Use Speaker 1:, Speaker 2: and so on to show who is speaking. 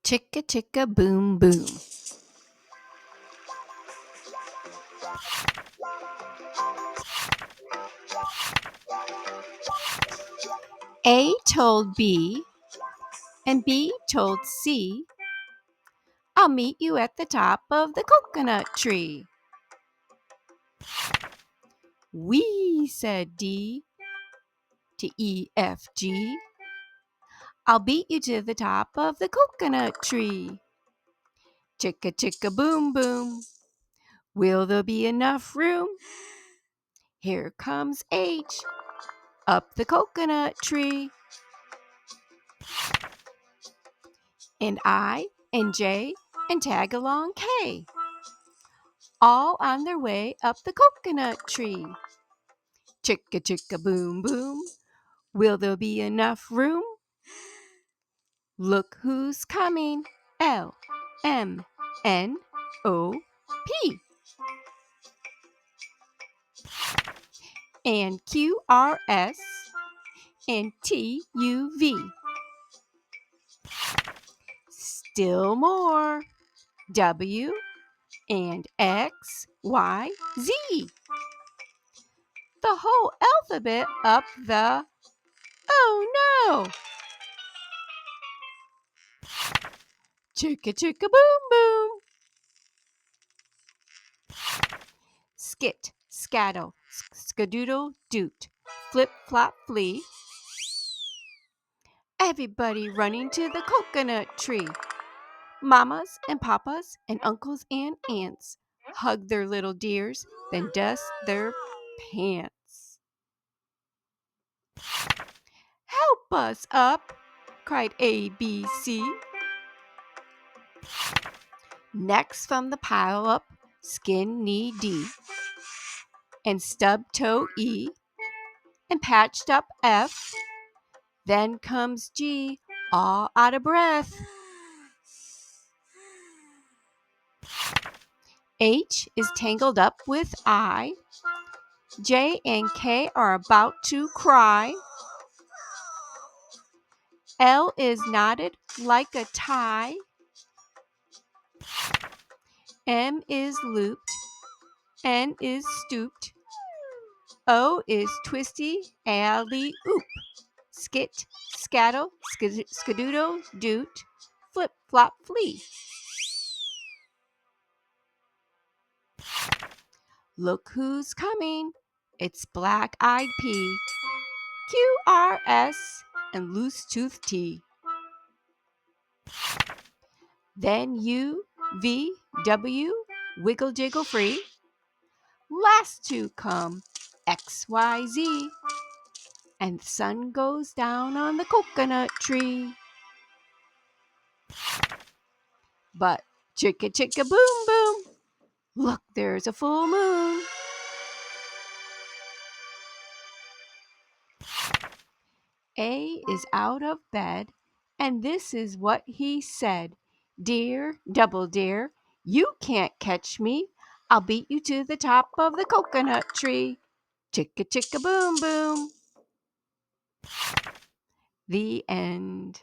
Speaker 1: Chicka Chicka Boom Boom. A told B, and B told C, I'll meet you at the top of the coconut tree. We, said D to E, F, G, I'll beat you to the top of the coconut tree. Chicka Chicka Boom Boom. Will there be enough room? Here comes H up the coconut tree. And I and J and tag along K, all on their way up the coconut tree. Chicka chicka boom boom, will there be enough room? Look who's coming, L, M, N, O, P. And Q, R, S, and T, U, V. Still more, W, and X, Y, Z. The whole alphabet up the, oh no! Chicka chicka boom boom. Skit, scaddle, skadoodle doot, flip flop flee. Everybody running to the coconut tree. Mamas and papas and uncles and aunts hug their little dears, then dust their pants. Help us up, cried A, B, C. Next from the pile up, skin knee D, and stub toe E, and patched up F. Then comes G, all out of breath. H is tangled up with I. J and K are about to cry. L is knotted like a tie. M is looped. N is stooped. O is twisty, alley-oop. Skit, scaddle, skadoodle, doot, flip, flop, flee. Look who's coming. It's black-eyed P, Q, R, S, and loose-toothed T. Then U, V, W, wiggle jiggle free. Last to come, X, Y, Z. And the sun goes down on the coconut tree. But chicka chicka boom boom, look, there's a full moon. A is out of bed, and this is what he said. Dear, double dear, you can't catch me. I'll beat you to the top of the coconut tree. Chicka chicka boom boom. The end.